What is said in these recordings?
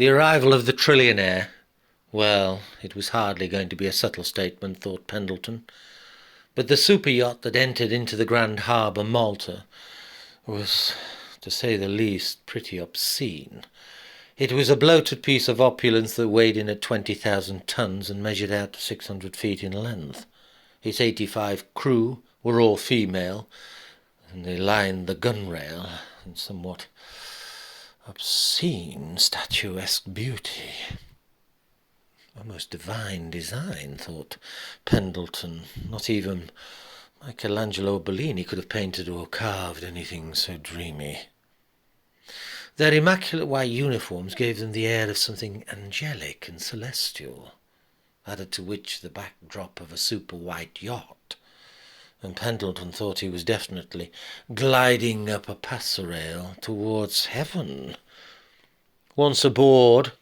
The arrival of the trillionaire. Well, it was hardly going to be a subtle statement, thought Pendleton. But the super yacht that entered into the Grand Harbour, Malta, was, to say the least, pretty obscene. It was a bloated piece of opulence that weighed in at 20,000 tons and measured out to 600 feet in length. Its 85 crew were all female, and they lined the gunwale in somewhat obscene, statuesque beauty. Almost divine design, thought Pendleton. Not even Michelangelo Bellini could have painted or carved anything so dreamy. Their immaculate white uniforms gave them the air of something angelic and celestial, added to which the backdrop of a super white yacht, and Pendleton thought he was definitely gliding up a passerelle towards heaven. Once aboard,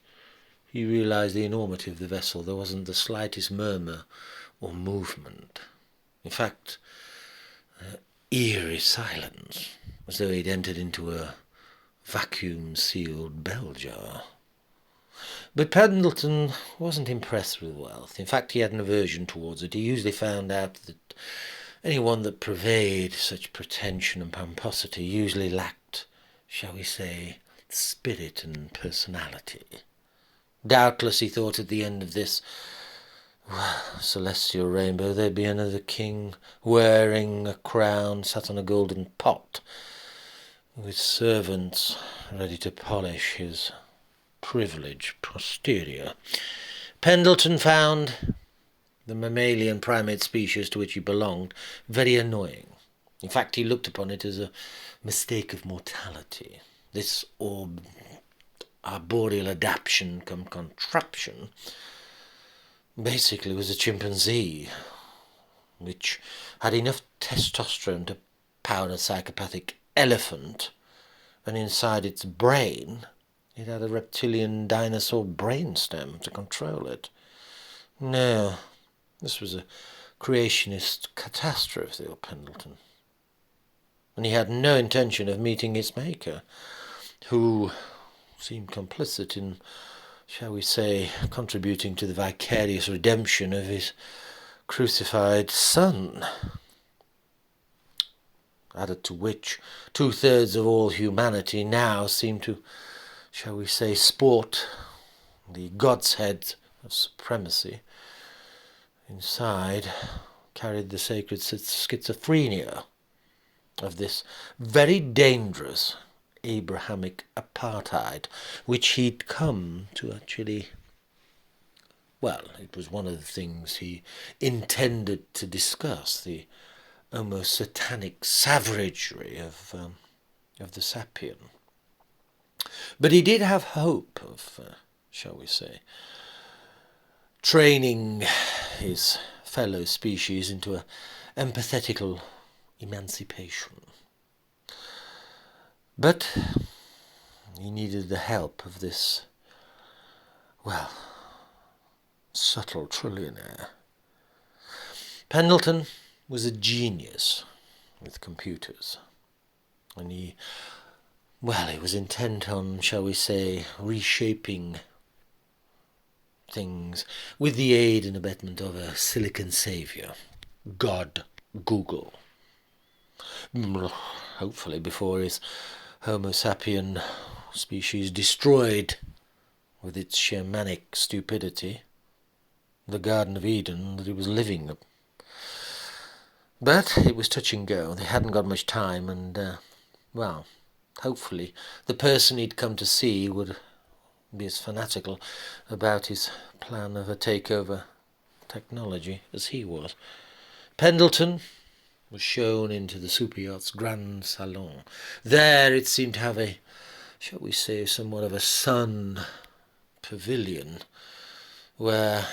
he realized the enormity of the vessel. There wasn't the slightest murmur or movement. In fact, eerie silence, as though he'd entered into a vacuum-sealed bell jar. But Pendleton wasn't impressed with wealth. In fact, he had an aversion towards it. He usually found out that anyone that purveyed such pretension and pomposity usually lacked, shall we say, spirit and personality. Doubtless, he thought, at the end of this celestial rainbow, there'd be another king wearing a crown, sat on a golden pot, with servants ready to polish his privileged posterior. Pendleton found the mammalian primate species to which he belonged very annoying. In fact, he looked upon it as a mistake of mortality. This arboreal adaptation cum contraption basically was a chimpanzee, which had enough testosterone to power a psychopathic elephant, and inside its brain it had a reptilian dinosaur brainstem to control it. No, this was a creationist catastrophe, thought Pendleton, and he had no intention of meeting its maker, who seemed complicit in, shall we say, contributing to the vicarious redemption of his crucified son, added to which 2/3 of all humanity now seemed to, shall we say, sport the god's head of supremacy. Inside carried the sacred schizophrenia of this very dangerous Abrahamic apartheid, which he'd come to actually, well, it was one of the things he intended to discuss, the almost satanic savagery of the sapien. But he did have hope of, shall we say, training his fellow species into an empathetical emancipation. But he needed the help of this, well, subtle trillionaire. Pendleton was a genius with computers, and he was intent on, shall we say, reshaping things with the aid and abetment of a silicon savior, God Google. Hopefully before his Homo sapien species destroyed, with its shamanic stupidity, the Garden of Eden that he was living. But it was touch and go. They hadn't got much time, and, hopefully the person he'd come to see would be as fanatical about his plan of a takeover technology as he was. Pendleton was shown into the super yacht's grand salon. There it seemed to have a, shall we say, somewhat of a sun pavilion, where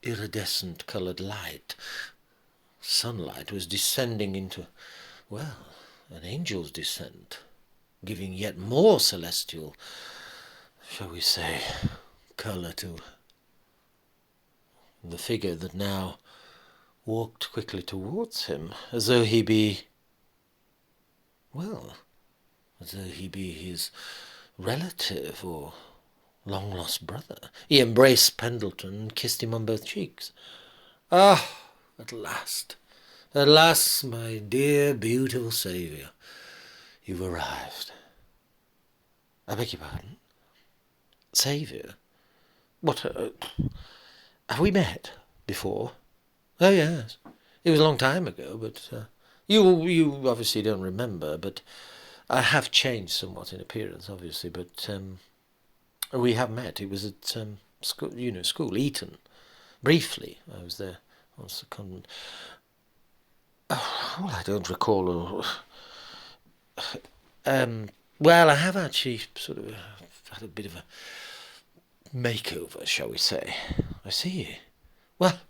iridescent coloured sunlight was descending into, an angel's descent, giving yet more celestial, shall we say, colour to the figure that now walked quickly towards him, as though he be his relative or long-lost brother. He embraced Pendleton and kissed him on both cheeks. Ah, at last, my dear, beautiful saviour, you've arrived. I beg your pardon? Saviour? What, have we met before? Oh, yes. It was a long time ago, but you obviously don't remember, but I have changed somewhat in appearance, obviously, but we have met. It was at school, Eton. Briefly, I was there on secondment. Oh, well, I don't recall. Well, I have actually sort of had a bit of a makeover, shall we say. I see. Well,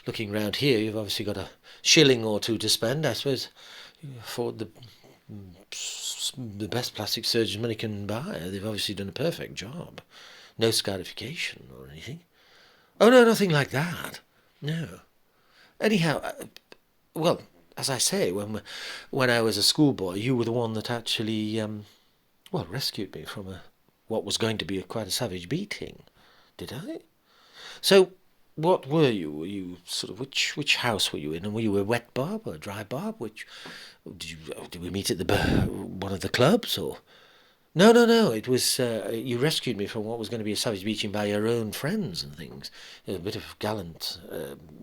looking round here, you've obviously got a shilling or two to spend. I suppose you afford the best plastic surgeon's money can buy. They've obviously done a perfect job. No scarification or anything. Oh, no, nothing like that. No. Anyhow, well, as I say, when I was a schoolboy, you were the one that actually, rescued me from what was going to be quite a savage beating. Did I? So, what were you? Were you sort of which house were you in? And were you a wet Bob or a dry Bob? Which did we meet at one of the clubs or? No, no, no. It was you rescued me from what was going to be a savage beating by your own friends and things. It was a bit of gallant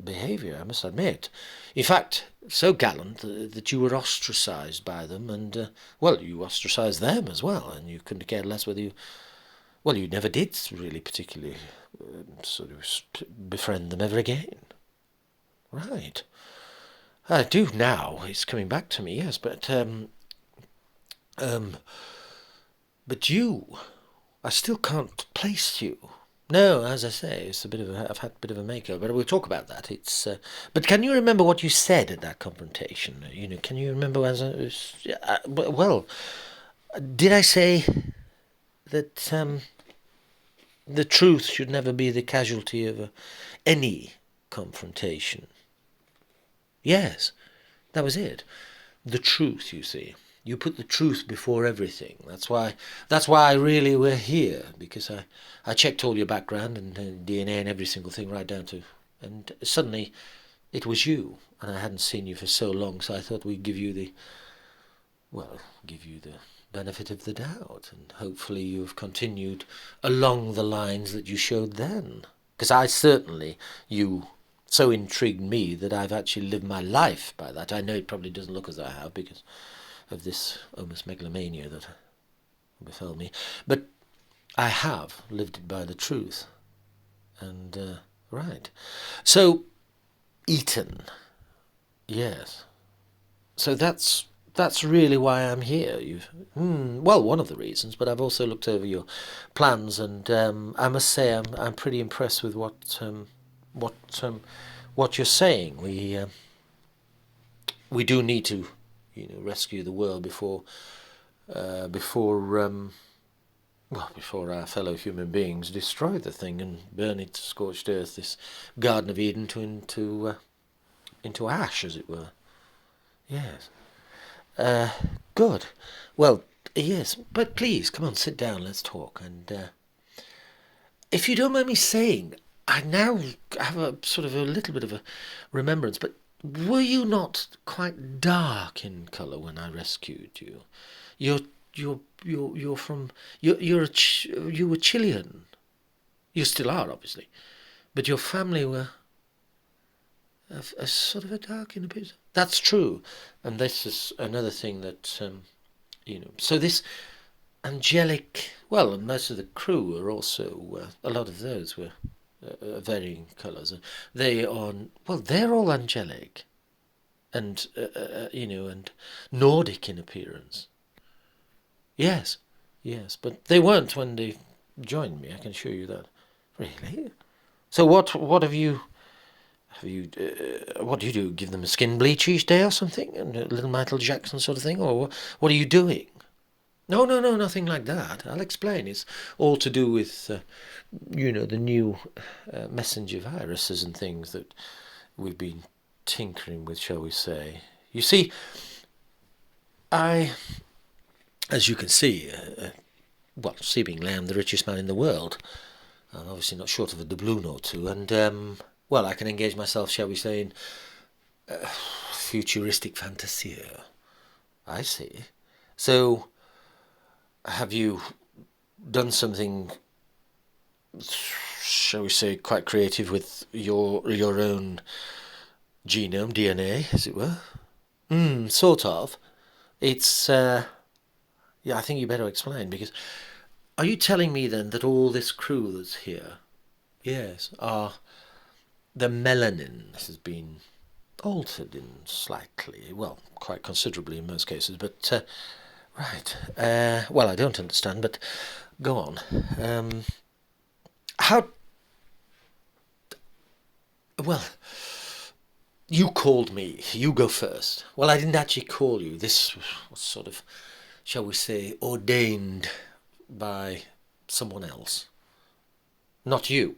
behaviour, I must admit. In fact, so gallant that you were ostracised by them, and you ostracised them as well, and you couldn't care less whether you. Well, you never did really particularly sort of befriend them ever again. Right. I do now. It's coming back to me. Yes, but you, I still can't place you. No, as I say, it's a bit of I've had a bit of a makeover, but we'll talk about that. But can you remember what you said at that confrontation? Can you remember well, did I say that the truth should never be the casualty of any confrontation? Yes, that was it. The truth, you see. You put the truth before everything. That's why really we're here, because I checked all your background and DNA and every single thing right down to, and suddenly it was you, and I hadn't seen you for so long, so I thought we'd give you the benefit of the doubt, and hopefully you've continued along the lines that you showed then. Because you so intrigued me that I've actually lived my life by that. I know it probably doesn't look as I have because of this almost megalomania that befell me, but I have lived it by the truth. And right, so Eton, yes. So that's really why I'm here. One of the reasons, but I've also looked over your plans, and I must say I'm pretty impressed with what what you're saying. We do need to, rescue the world before our fellow human beings destroy the thing and burn it to scorched earth, this Garden of Eden, into ash, as it were. Yes. Good. Well, yes, but please, come on, sit down, let's talk. And if you don't mind me saying, I now have a sort of a little bit of a remembrance, but were you not quite dark in colour when I rescued you? You're you're from you were Chilean. You still are, obviously, but your family were a sort of a dark in a bit. That's true, and this is another thing that So this angelic, well, and most of the crew were also a lot of those were varying colours. They are they're all angelic, and and Nordic in appearance. Yes, yes, but they weren't when they joined me. I can assure you that. Really? So what what do you do? Give them a skin bleach each day or something, and a little Michael Jackson sort of thing, or what are you doing? No, no, no, nothing like that. I'll explain. It's all to do with, the new messenger viruses and things that we've been tinkering with, shall we say. You see, as you can see, well, seemingly I'm the richest man in the world. I'm obviously not short of a doubloon or two, and well, I can engage myself, shall we say, in futuristic fantasia. I see. So, have you done something, shall we say, quite creative with your own genome, DNA, as it were? Sort of. It's yeah. I think you better explain, because are you telling me then that all this crew that's here, yes, are the melanin has been altered in slightly, well, quite considerably in most cases, but right. Well, I don't understand, but go on. How? Well, you called me. You go first. Well, I didn't actually call you. This was sort of, shall we say, ordained by someone else. Not you.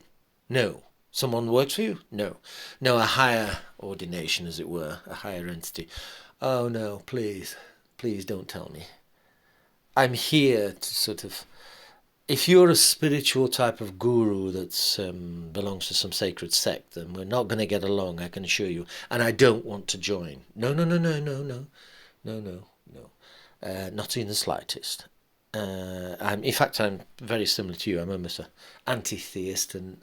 No. Someone works for you? No. No, a higher ordination, as it were, a higher entity. Oh, no, please. Please don't tell me. I'm here to sort of. If you're a spiritual type of guru that belongs to some sacred sect, then we're not going to get along, I can assure you. And I don't want to join. No, no, no, no, no, no. No, no, no. Not in the slightest. In fact, I'm very similar to you. I'm almost an anti-theist and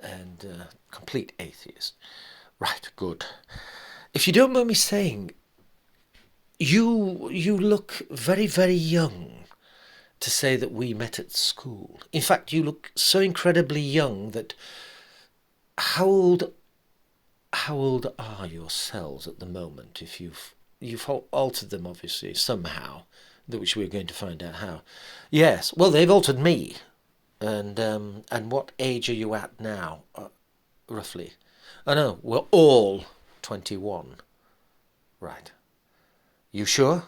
complete atheist. Right, good. If you don't mind me saying, you look very, very young to say that we met at school. In fact, you look so incredibly young that how old are your cells at the moment? If you've altered them, obviously, somehow, which we're going to find out how. Yes, well, they've altered me. And what age are you at now, roughly? I know, we're all 21. Right. You sure?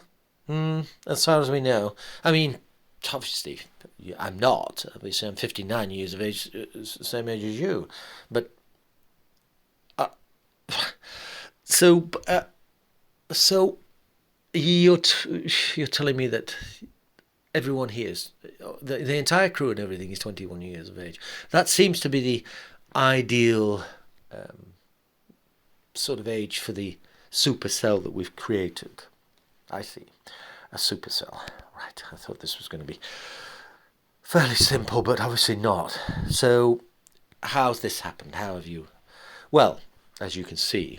As far as we know. I mean, obviously, I'm not. Obviously, I'm 59 years of age, same age as you. But, uh, so, so you're telling me that everyone here is, the entire crew and everything is 21 years of age. That seems to be the ideal sort of age for the supercell that we've created. I see. A supercell. Right. I thought this was going to be fairly simple, but obviously not. So, how's this happened? How have you? Well, as you can see,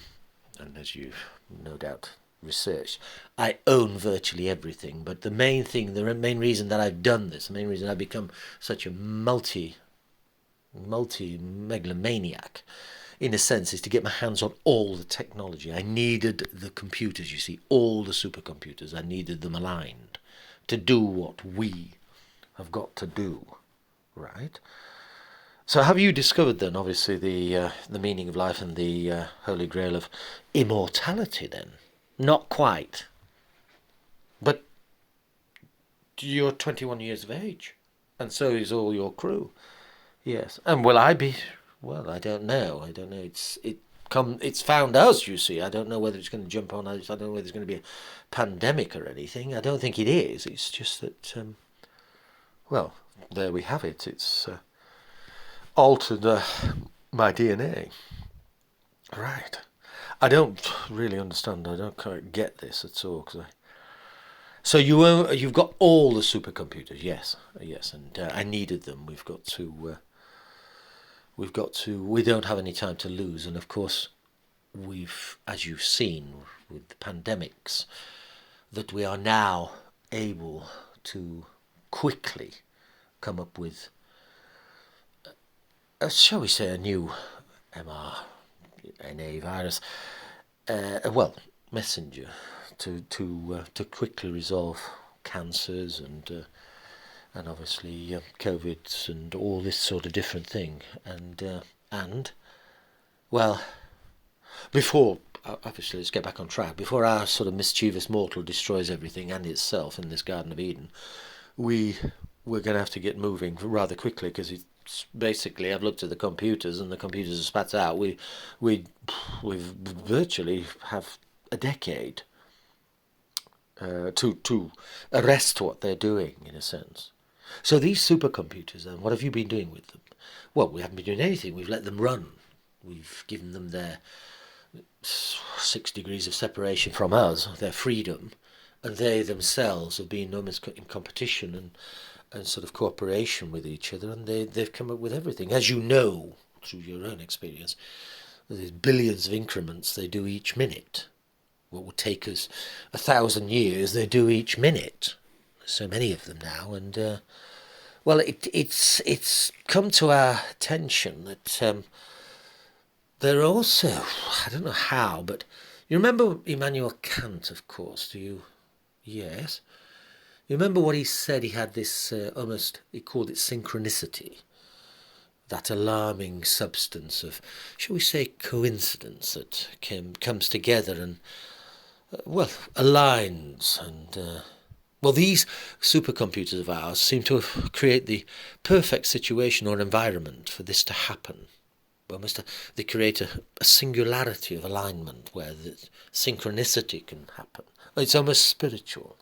and as you've no doubt researched, I own virtually everything. But the main thing, the main reason that I've done this, the main reason I've become such a multi megalomaniac, in a sense, is to get my hands on all the technology. I needed the computers, you see, all the supercomputers. I needed them aligned to do what we have got to do, right? So have you discovered then, obviously, the meaning of life and the holy grail of immortality then? Not quite. But you're 21 years of age, and so is all your crew. Yes. And will I be? Well, I don't know. I don't know. It's found us, you see. I don't know whether it's going to jump on us. I don't know whether there's going to be a pandemic or anything. I don't think it is. It's just that, well, there we have it. It's altered my DNA. Right. I don't really understand. I don't quite get this at all. So you've got all the supercomputers, yes, yes, and I needed them. We don't have any time to lose, and of course, as you've seen with the pandemics, that we are now able to quickly come up with, shall we say, a new mRNA virus, well, messenger to quickly resolve cancers and obviously COVIDs and all this sort of different thing. And well, before, obviously, let's get back on track. Before our sort of mischievous mortal destroys everything and itself in this Garden of Eden, we're going to have to get moving rather quickly, because it's basically, I've looked at the computers and the computers are spat out. We virtually have a decade to arrest what they're doing, in a sense. So these supercomputers, then, what have you been doing with them? Well, we haven't been doing anything. We've let them run. We've given them their 6 degrees of separation from us, their freedom, and they themselves have been almost in competition and sort of cooperation with each other, and they've come up with everything. As you know, through your own experience, there's billions of increments they do each minute. What would take us 1,000 years, they do each minute. So many of them now, and well, it's come to our attention that they're also, I don't know how, but you remember Immanuel Kant, of course, do you? Yes. You remember what he said? He had this almost, he called it synchronicity, that alarming substance of, shall we say, coincidence that comes together and, well, aligns and... well, these supercomputers of ours seem to have created the perfect situation or environment for this to happen. Almost they create a singularity of alignment where the synchronicity can happen. It's almost spiritual,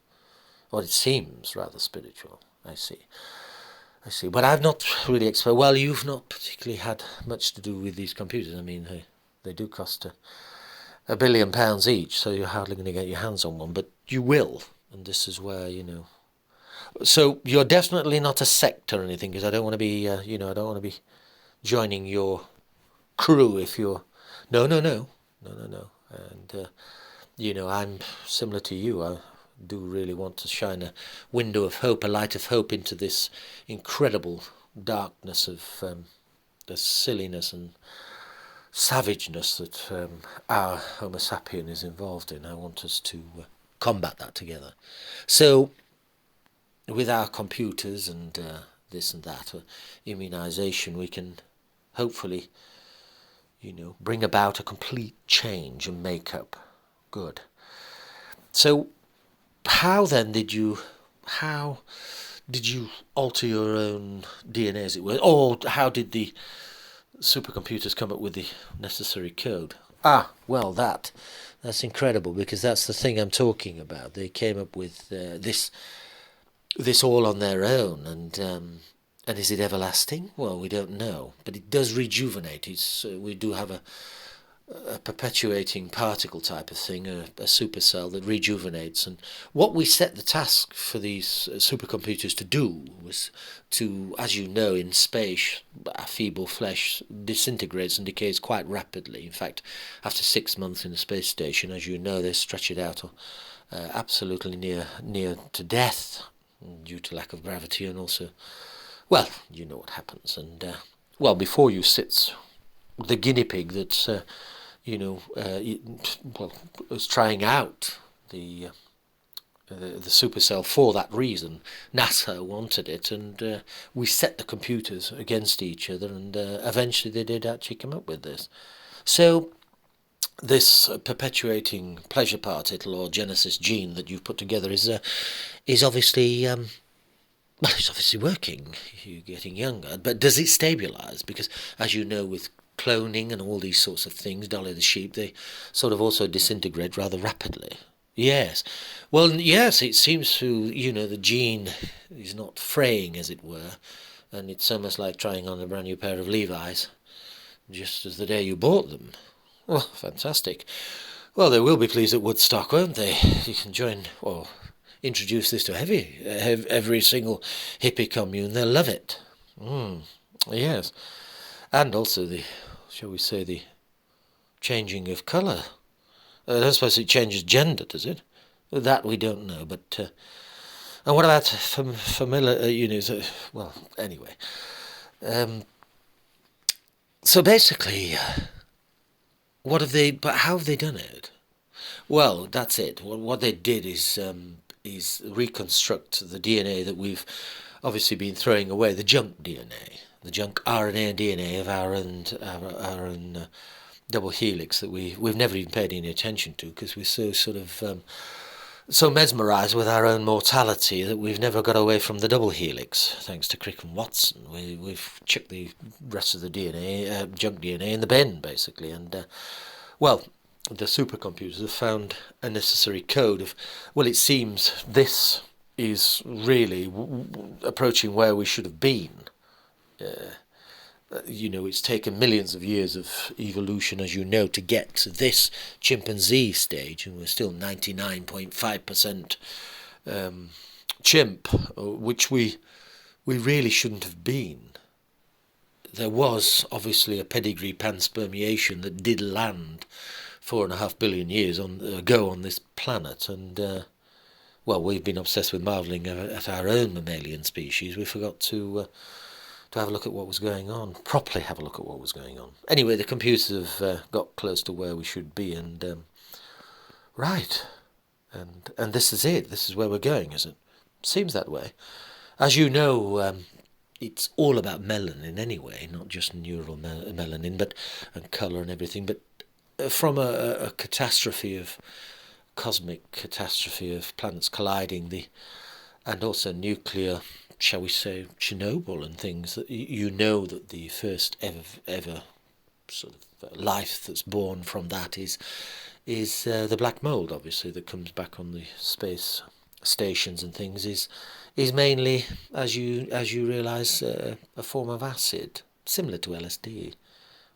or it seems rather spiritual. I see. But I've not really explained. Well, you've not particularly had much to do with these computers. I mean, they do cost £1 billion each, so you're hardly going to get your hands on one, but you will. And this is where, So you're definitely not a sect or anything, because I don't want to be, I don't want to be joining your crew if you're... No. And, I'm similar to you. I do really want to shine a window of hope, a light of hope into this incredible darkness of the silliness and savageness that our Homo sapien is involved in. I want us to combat that together. So, with our computers and this and that, immunization, we can hopefully, bring about a complete change and make up. Good. So, how did you alter your own DNA, as it were, or how did the supercomputers come up with the necessary code? Well, that's incredible, because that's the thing I'm talking about. They came up with this all on their own, and is it everlasting? Well, we don't know, but it does rejuvenate. We do have a perpetuating particle type of thing, a supercell that rejuvenates. And what we set the task for these supercomputers to do was to, as you know, in space, our feeble flesh disintegrates and decays quite rapidly. In fact, after 6 months in the space station, as you know, they stretch it out absolutely near to death due to lack of gravity, and also, well, you know what happens. And before you sits the guinea pig that's was trying out the supercell for that reason. NASA wanted it, and we set the computers against each other, and eventually they did actually come up with this. So this perpetuating pleasure particle or Genesis gene that you've put together is obviously it's obviously working. You're getting younger, but does it stabilise? Because, as you know, with cloning and all these sorts of things, Dolly the sheep, they sort of also disintegrate rather rapidly. Yes. Well, yes, it seems to, the gene is not fraying, as it were, and it's almost like trying on a brand new pair of Levi's, just as the day you bought them. Oh, fantastic. Well, they will be pleased at Woodstock, won't they? You can join, or introduce this to every single hippie commune. They'll love it. Yes. And also shall we say, the changing of colour. I don't suppose it changes gender, does it? That we don't know, but... and what about familiar, well, anyway. So basically, but how have they done it? Well, that's it. What they did is reconstruct the DNA that we've obviously been throwing away, the junk DNA. The junk RNA and DNA of our own double helix that we've never even paid any attention to, because we're so sort of so mesmerised with our own mortality that we've never got away from the double helix. Thanks to Crick and Watson, we've chucked the rest of the DNA, junk DNA, in the bin basically, and the supercomputers have found a necessary code of, well, it seems this is really approaching where we should have been. It's taken millions of years of evolution, as you know, to get to this chimpanzee stage, and we're still 99.5% chimp, which we really shouldn't have been. There was obviously a pedigree panspermiation that did land 4.5 billion years ago on this planet, and we've been obsessed with marvelling at our own mammalian species. We forgot to have a look at what was going on, properly have a look at what was going on. Anyway, the computers have got close to where we should be, and right, and this is it. This is where we're going, isn't it? Seems that way. As you know, it's all about melanin anyway, not just neural melanin, but and colour and everything. But from a cosmic catastrophe of planets colliding, and also nuclear, shall we say, Chernobyl and things, that that the first ever sort of life that's born from that is the black mold, obviously, that comes back on the space stations and things, is mainly, as you realise, a form of acid, similar to LSD.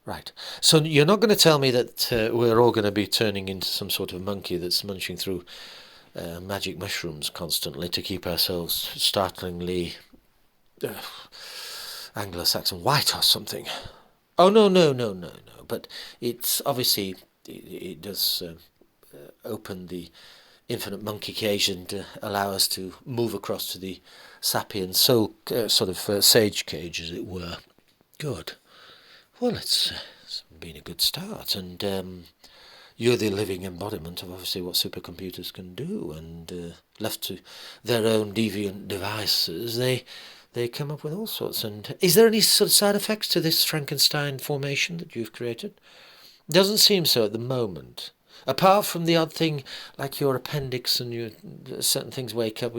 Right. So you're not going to tell me that we're all going to be turning into some sort of monkey that's munching through magic mushrooms constantly to keep ourselves startlingly Anglo-Saxon white or something. Oh, no. But it's obviously, it does open the infinite monkey cage and allow us to move across to the sapient soul sage cage, as it were. Good. Well, it's been a good start, and you're the living embodiment of obviously what supercomputers can do, and left to their own deviant devices, they come up with all sorts. And is there any sort of side effects to this Frankenstein formation that you've created? Doesn't seem so at the moment. Apart from the odd thing, like your appendix and certain things wake up,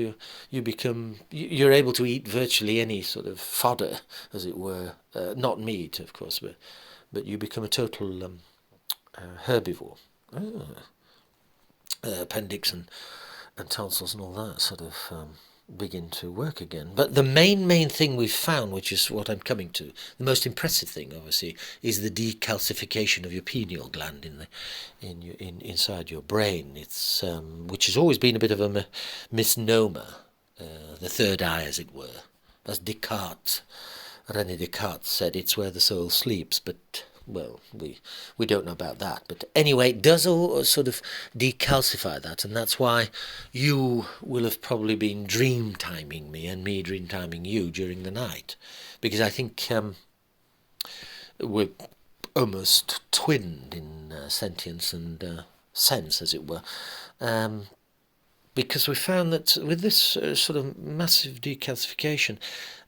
you're able to eat virtually any sort of fodder, as it were. Not meat, of course, but you become a total herbivore. Appendix and tonsils and all that sort of begin to work again. But the main thing we've found, which is what I'm coming to, the most impressive thing, obviously, is the decalcification of your pineal gland inside your brain. It's which has always been a bit of a misnomer, the third eye, as it were, as René Descartes said, it's where the soul sleeps. But well, we don't know about that. But anyway, it does all sort of decalcify that, and that's why you will have probably been dream timing me and me dream timing you during the night, because I think we're almost twinned in sentience and sense, as it were, because we found that with this sort of massive decalcification,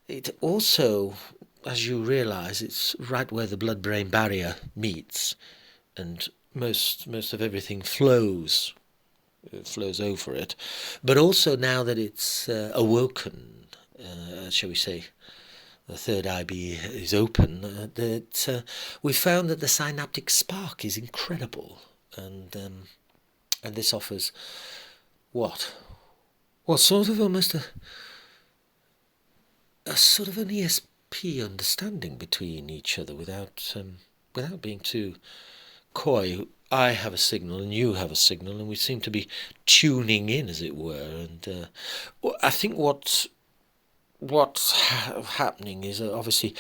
it also, as you realise, it's right where the blood-brain barrier meets, and most of everything flows over it. But also now that it's awoken, shall we say, the third eye is open, that we found that the synaptic spark is incredible, and this offers what? Well, sort of almost a sort of an ESP understanding between each other without being too coy. I have a signal and you have a signal, and we seem to be tuning in, as it were. And I think what's happening is obviously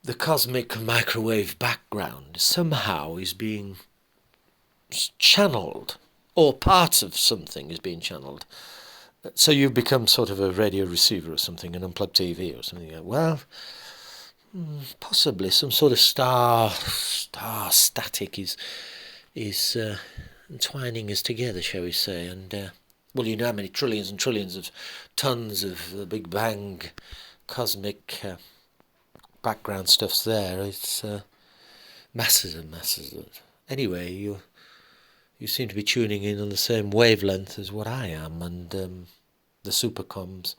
the cosmic microwave background somehow is being channeled, or parts of something is being channeled. So you've become sort of a radio receiver or something, an unplugged TV or something. Well, possibly some sort of star static is entwining us together, shall we say? And well, you know how many trillions and trillions of tons of the Big Bang cosmic background stuff's there. It's masses and masses of it. Anyway, you seem to be tuning in on the same wavelength as what I am, and the supercoms,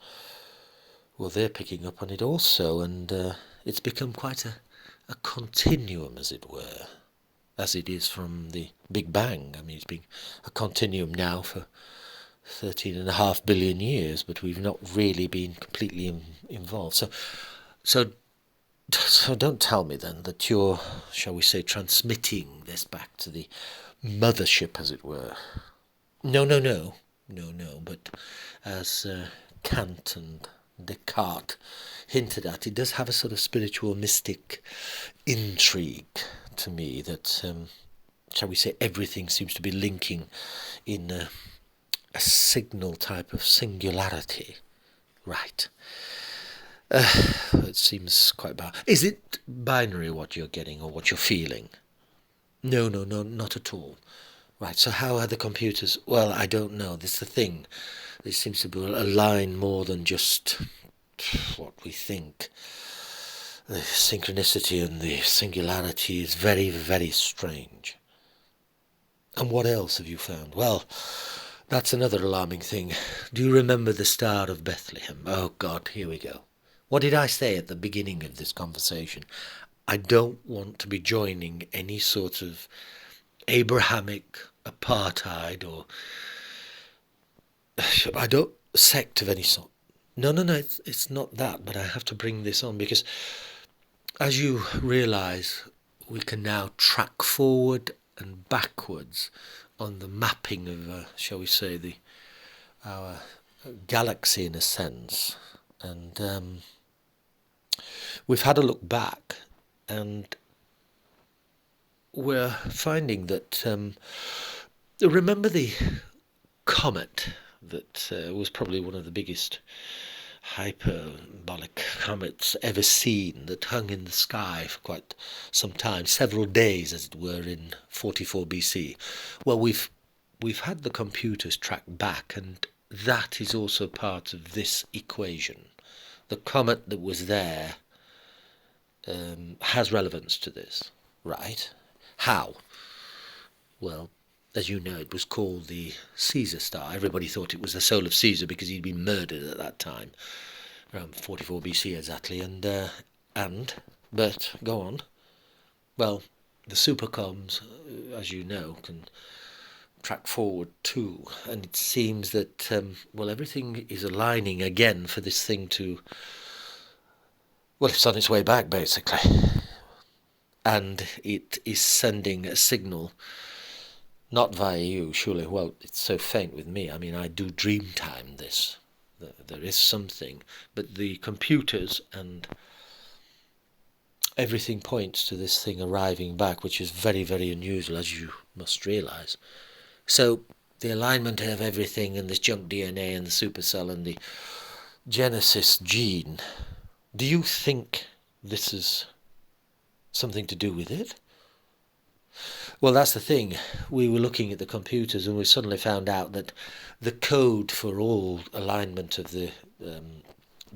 well, they're picking up on it also, and it's become quite a continuum, as it were, as it is from the Big Bang. I mean, it's been a continuum now for 13.5 billion years, but we've not really been completely involved. So don't tell me then that you're, shall we say, transmitting this back to the mothership, as it were. No. But as Kant and Descartes hinted at, it does have a sort of spiritual mystic intrigue to me that, shall we say, everything seems to be linking in a signal type of singularity. Right. It seems quite bad. Is it binary what you're getting or what you're feeling? No, not at all. Right, so how are the computers? Well, I don't know. This is the thing. There seems to be a line more than just what we think. The synchronicity and the singularity is very, very strange. And what else have you found? Well, that's another alarming thing. Do you remember the Star of Bethlehem? Oh, God, here we go. What did I say at the beginning of this conversation? I don't want to be joining any sort of Abrahamic apartheid or I don't sect of any sort. No, it's not that, but I have to bring this on because as you realise, we can now track forward and backwards on the mapping of, shall we say, our galaxy in a sense, and we've had a look back, and we're finding that remember the comet that was probably one of the biggest hyperbolic comets ever seen, that hung in the sky for quite some time, several days as it were, in 44 BC. Well, we've had the computers track back, and that is also part of this equation. The comet that was there has relevance to this, right? How? Well, as you know, it was called the Caesar star. Everybody thought it was the soul of Caesar because he'd been murdered at that time, around 44 BC exactly. But go on. Well, the supercoms, as you know, can track forward too, and it seems that everything is aligning again for this thing to. Well, it's on its way back basically, and it is sending a signal. Not via you, surely. Well, it's so faint with me. I mean, I do dream time this. There is something. But the computers and everything points to this thing arriving back, which is very, very unusual, as you must realise. So, the alignment of everything and this junk DNA and the supercell and the Genesis gene, do you think this is something to do with it? Well, that's the thing. We were looking at the computers and we suddenly found out that the code for all alignment of the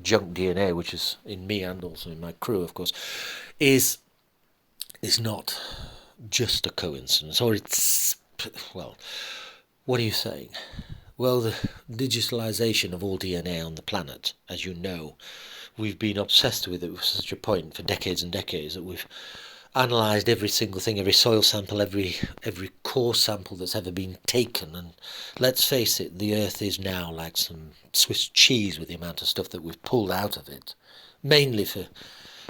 junk DNA, which is in me and also in my crew, of course, is not just a coincidence, or it's, well, what are you saying? Well, the digitalization of all DNA on the planet, as you know, we've been obsessed with it to such a point for decades and decades that we've analysed every single thing, every soil sample, every core sample that's ever been taken, and let's face it, the Earth is now like some Swiss cheese with the amount of stuff that we've pulled out of it, mainly for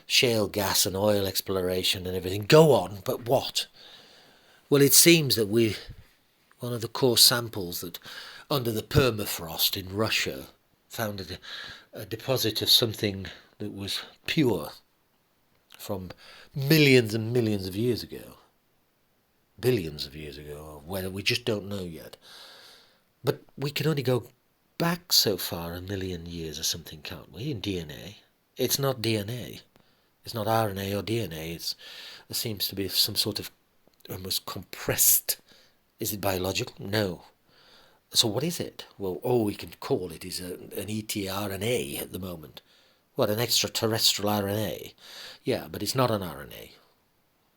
shale gas and oil exploration and everything. Go on, but what? Well, it seems that one of the core samples that under the permafrost in Russia found a deposit of something that was pure from millions and millions of years ago, billions of years ago, whether we just don't know yet. But we can only go back so far, a million years or something, can't we, in DNA? It's not DNA. It's not RNA or DNA. There seems to be some sort of almost compressed. Is it biological? No. So what is it? Well, all we can call it is an etrNA at the moment. What, an extraterrestrial RNA? Yeah, but it's not an RNA.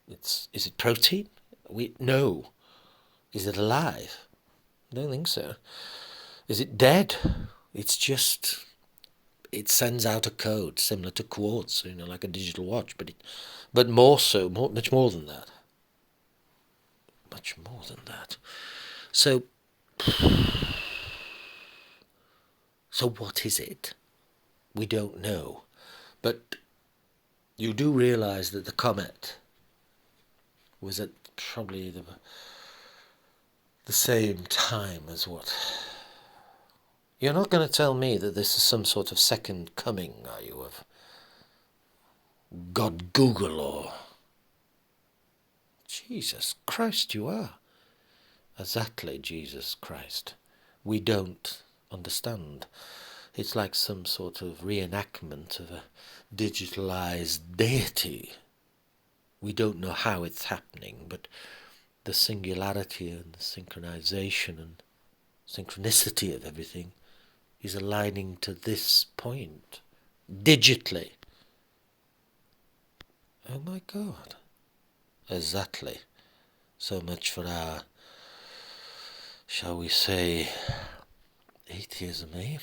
Is it protein? No. Is it alive? I don't think so. Is it dead? It's just, it sends out a code similar to quartz, like a digital watch, but much more than that. Much more than that. So So what is it? We don't know. But you do realise that the comet was at probably the same time as what? You're not going to tell me that this is some sort of second coming, are you, of God Google or... Jesus Christ, you are. Exactly, Jesus Christ. We don't understand. It's like some sort of reenactment of a digitalized deity. We don't know how it's happening, but the singularity and the synchronization and synchronicity of everything is aligning to this point, digitally. Oh my God. Exactly. So much for our, shall we say, atheism, eh?